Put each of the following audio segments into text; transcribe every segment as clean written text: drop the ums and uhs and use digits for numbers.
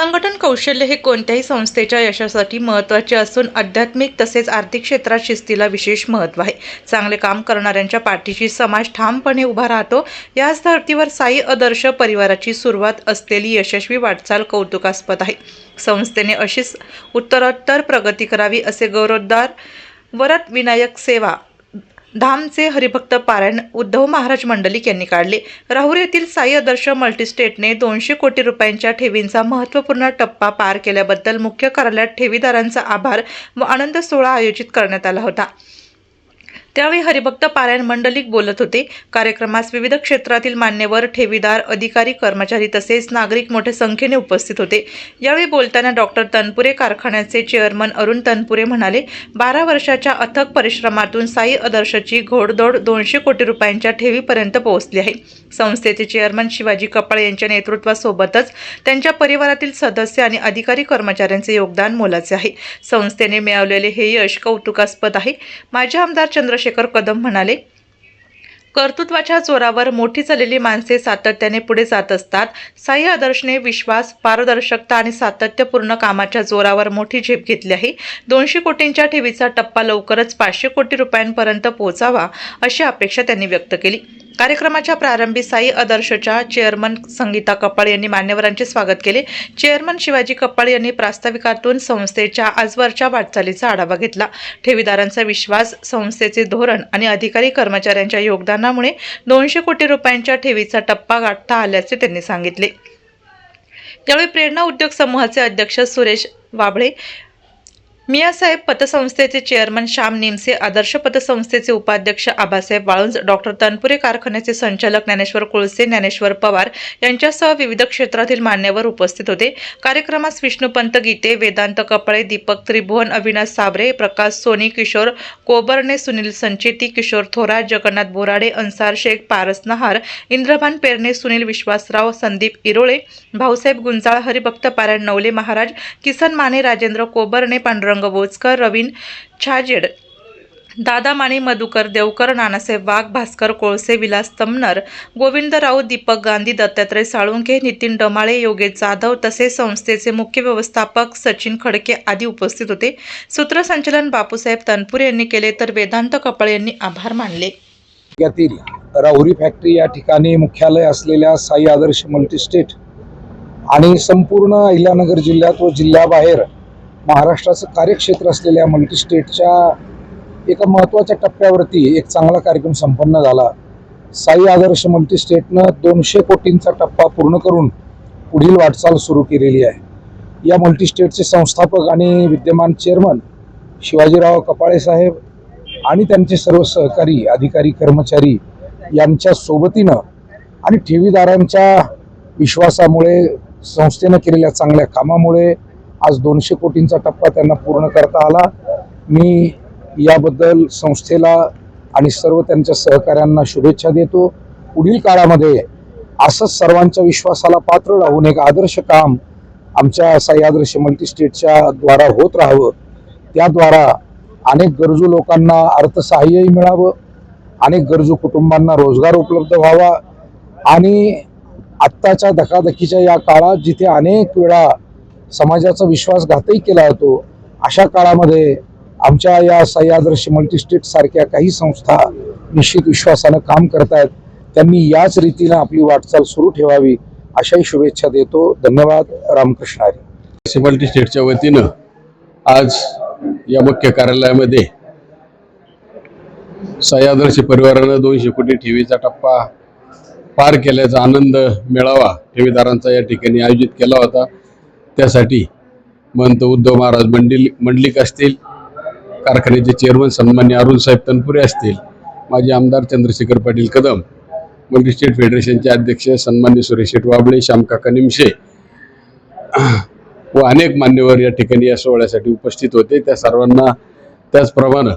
संघटन कौशल्य हे कोणत्याही संस्थेच्या यशासाठी महत्त्वाचे असून आध्यात्मिक तसेच आर्थिक क्षेत्रात शिस्तीला विशेष महत्त्व आहे. चांगले काम करणाऱ्यांच्या पाठीशी समाज ठामपणे उभा राहतो. याच धर्तीवर साई आदर्श परिवाराची सुरुवात असलेली यशस्वी वाटचाल कौतुकास्पद आहे. संस्थेने अशीच उत्तरोत्तर प्रगती करावी असे गौरवोद्गार वरद विनायक सेवा धामचे हरिभक्त पारायण उद्धव महाराज मंडलिक यांनी काढले. राहुरी येथील साई आदर्श मल्टीस्टेटने 200 कोटी रुपयांच्या ठेवींचा महत्त्वपूर्ण टप्पा पार केल्याबद्दल मुख्य कार्यालयात ठेवीदारांचा आभार व आनंद सोहळा आयोजित करण्यात आला होता. त्यावेळी हरिभक्त पारायण मंडलिक बोलत होते. कार्यक्रमास विविध क्षेत्रातील मान्यवर, ठेवीदार, अधिकारी, कर्मचारी तसेच नागरिक मोठ्या संख्येने उपस्थित होते. यावेळी बोलताना डॉक्टर तनपुरे कारखान्याचे चेअरमन अरुण तनपुरे म्हणाले, 12 वर्षाच्या अथक परिश्रमातून साई आदर्शची घोडदौड 200 कोटी रुपयांच्या ठेवीपर्यंत पोहोचली आहे. संस्थेचे चेअरमन शिवाजी कपाळे यांच्या नेतृत्वासोबतच त्यांच्या परिवारातील सदस्य आणि अधिकारी कर्मचाऱ्यांचे योगदान मोलाचे आहे. संस्थेने मिळवलेले हे यश कौतुकास्पद आहे. माजी आमदार चंद्रशेखर कदम म्हणाले, कर्तृत्वाच्या जोरावर मोठी झालेली माणसे सातत्याने पुढे जात असतात. साई आदर्शने विश्वास, पारदर्शकता आणि सातत्यपूर्ण कामाच्या जोरावर मोठी झेप घेतली आहे. 200 कोटींच्या ठेवीचा टप्पा लवकरच 500 कोटी रुपयांपर्यंत पोहोचावा अशी अपेक्षा त्यांनी व्यक्त केली. कार्यक्रमाच्या प्रारंभी साई आदर्शच्या चेअरमन संगीता कपाळे यांनी मान्यवरांचे स्वागत केले. चेअरमन शिवाजी कपाळे यांनी प्रास्ताविकातून संस्थेच्या आजवरच्या वाटचालीचा आढावा घेतला. ठेवीदारांचा विश्वास, संस्थेचे धोरण आणि अधिकारी कर्मचाऱ्यांच्या योगदानामुळे 200 कोटी रुपयांच्या ठेवीचा टप्पा गाठता आल्याचे त्यांनी सांगितले. यावेळी प्रेरणा उद्योग समूहाचे अध्यक्ष सुरेश वाबळे, मियासाहेब पतसंस्थेचे चेअरमन श्याम निमसे, आदर्श पतसंस्थेचे उपाध्यक्ष आबासाहेब वाळुंज, डॉक्टर तनपुरे कारखान्याचे संचालक ज्ञानेश्वर कुळसे, ज्ञानेश्वर पवार यांच्यासह विविध क्षेत्रातील मान्यवर उपस्थित होते. कार्यक्रमास विष्णुपंत गीते, वेदांत कपळे, दीपक त्रिभुवन, अविनाश साबरे, प्रकाश सोनी, किशोर कोबरणे, सुनील संचेती, किशोर थोरात, जगन्नाथ बोराडे, अन्सार शेख, पारस नहार, इंद्रभान पेरणे, सुनील विश्वासराव, संदीप इरोळे, भाऊसाहेब गुंजाळ, हरिभक्त पारायण नवले महाराज, किसन माने, राजेंद्र कोबरणे, पांडुरंग बोचकर, रवीन छाजेड, दादा माने, मधुकर देवकर, नानासाहेब वाघ, भास्कर कोळसे, विलास तमनर, गोविंद राऊत, दीपक गांधी, दत्तात्रय साळुंखे, नितीन डमाळे, योगेश जाधव तसेच संस्थेचे मुख्य व्यवस्थापक सचिन खडके आदी उपस्थित होते. सूत्रसंचालन बापूसाहेब तनपुरे यांनी केले तर वेदांत कपाळे यांनी आभार मानले. यातील राहुरी फॅक्टरी या ठिकाणी मुख्यालय असलेल्या साई आदर्श मल्टीस्टेट आणि संपूर्ण अहिल्यानगर जिल्ह्यात व जिल्ह्याबाहेर महाराष्ट्राचं कार्यक्षेत्र असलेल्या मल्टीस्टेटच्या एका महत्त्वाच्या टप्प्यावरती एक चांगला कार्यक्रम संपन्न झाला. साई आदर्श मल्टीस्टेटनं 200 कोटींचा टप्पा पूर्ण करून पुढील वाटचाल सुरू केलेली आहे. या मल्टीस्टेटचे संस्थापक आणि विद्यमान चेअरमन शिवाजीराव कपाळे साहेब आणि त्यांचे सर्व सहकारी, अधिकारी, कर्मचारी यांच्या सोबतीनं आणि ठेवीदारांच्या विश्वासामुळे, संस्थेनं केलेल्या चांगल्या कामामुळे आज 200 कोटींचा टप्पा त्यांना पूर्ण करता आला. मी याबद्दल संस्थेला आणि सर्व त्यांच्या सहकाऱ्यांना शुभेच्छा देतो. पुढील काळामध्ये असंच सर्वांच्या विश्वासाला पात्र राहून एक आदर्श काम आमच्या साई आदर्श मल्टीस्टेटच्या द्वारा होत राहावं. त्याद्वारा अनेक गरजू लोकांना अर्थसहाय्यही मिळावं, अनेक गरजू कुटुंबांना रोजगार उपलब्ध व्हावा आणि आत्ताच्या धकाधकीच्या या काळात जिथे अनेक वेळा समाजाचा विश्वासघातही केला जातो, अशा काळामध्ये आमच्या या साई आदर्श मल्टीस्टेट सारख्या काही संस्था निश्चित विश्वासानं काम करतायत. त्यांनी याच रीतीनं आपली वाटचाल सुरू ठेवावी अशाही शुभेच्छा देतो. धन्यवाद. रामकृष्ण हरी. मल्टीस्टेटच्या वतीनं आज या मुख्य कार्यालयामध्ये साई आदर्श परिवारानं 200 कोटी ठेवीचा टप्पा पार केल्याचा आनंद मेळावा ठेवीदारांचा या ठिकाणी आयोजित केला होता. त्यासाठी महंत उद्धव महाराज मंडलिक असतील, कारखान्याचे चेअरमन सन्मान्य अरुण साहेब तनपुरे असतील, माजी आमदार चंद्रशेखर पाटील कदम, मल्टीस्टेट फेडरेशनचे अध्यक्ष सन्मान्य सुरेश वाबळे, श्यामकाका निमशे व अनेक मान्यवर या ठिकाणी या सोहळ्यासाठी उपस्थित होते. त्या सर्वांना, त्याचप्रमाणे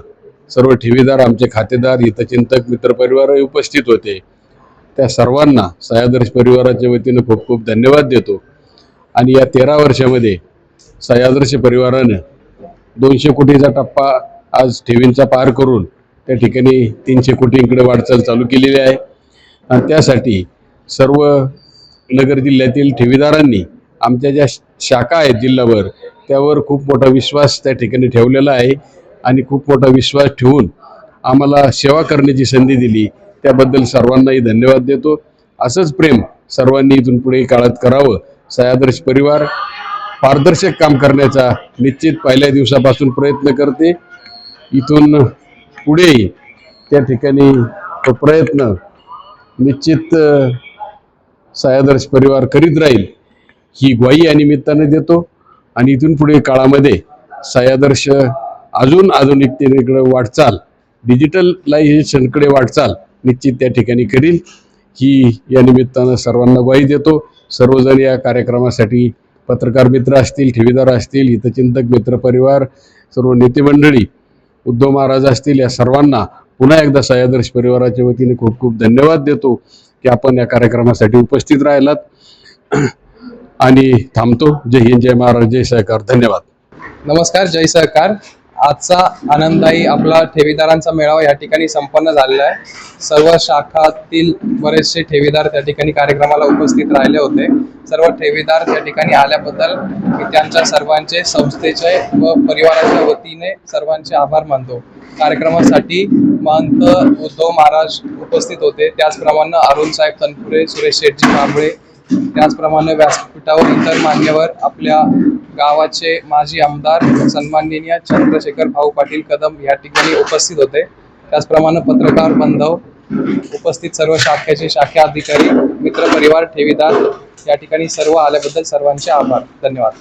सर्व ठेवीदार, आमचे खातेदार, हितचिंतक, मित्रपरिवारही उपस्थित होते. त्या सर्वांना साई आदर्श परिवाराच्या वतीनं खूप खूप धन्यवाद देतो. आणि या 13 वर्षामध्ये साई आदर्श परिवारानं 200 कोटीचा टप्पा आज ठेवींचा पार करून त्या ठिकाणी 300 कोटींकडे वाटचाल चालू केलेली आहे. आणि त्यासाठी सर्व नगर जिल्ह्यातील ठेवीदारांनी आमच्या ज्या शाखा आहेत जिल्हाभर, त्यावर खूप मोठा विश्वास त्या ठिकाणी ठेवलेला आहे आणि खूप मोठा विश्वास ठेवून आम्हाला सेवा करण्याची संधी दिली, त्याबद्दल सर्वांनाही धन्यवाद देतो. असंच प्रेम सर्वांनी इथून पुढे काळात करावं. साई परिवार पारदर्शक काम करण्याचा निश्चित पहिल्या दिवसापासून प्रयत्न करते. इथून पुढेही त्या ठिकाणी तो प्रयत्न निश्चित साई परिवार करीत राहील ही ग्वाही या निमित्ताने देतो. आणि इथून पुढे काळामध्ये साई अजून आधुनिकतेकडे वाटचाल, डिजिटलायझेशनकडे वाटचाल निश्चित त्या ठिकाणी करील ही या निमित्तानं सर्वांना ग्वाही देतो. सर्वजण या कार्यक्रमासाठी पत्रकार मित्र असतील, ठेवीदार असतील, हितचिंतक मित्र परिवार, सर्व नेते मंडळी, उद्धव महाराज असतील, या सर्वांना पुन्हा एकदा साई परिवाराच्या वतीने खूप खूप धन्यवाद देतो की आपण या कार्यक्रमासाठी उपस्थित राहिलात. आणि थांबतो. जय हिंद, जय महाराज, जय सहकार. धन्यवाद. नमस्कार, जय सहकार. आजचा आनंददायी आपला ठेवीदारांचा मेळावा या ठिकाणी संपन्न झालेला आहे. सर्व शाखातील बरेचसे ठेवीदार त्या ठिकाणी कार्यक्रमाला उपस्थित राहिले होते. सर्व ठेवीदार त्या ठिकाणी आल्याबद्दल मी त्यांच्या सर्वांचे, संस्थेचे व परिवाराच्या वतीने सर्वांचे आभार मानतो. कार्यक्रमासाठी महंत उद्धव महाराज उपस्थित होते, त्याचप्रमाणे अरुण साहेब तनपुरे, सुरेश शेठजी कांबळे, त्याचप्रमाणे व्यासपीठावर इतर मान्यवर, आपल्या गावाचे माजी आमदार सन्माननीय चंद्रशेखर भाऊ पाटील कदम या ठिकाणी उपस्थित होते. त्याचप्रमाणे पत्रकार बांधव उपस्थित, सर्व शाखेचे शाखा अधिकारी, मित्रपरिवार, ठेवीदार या ठिकाणी सर्व आल्याबद्दल सर्वांचे आभार. धन्यवाद.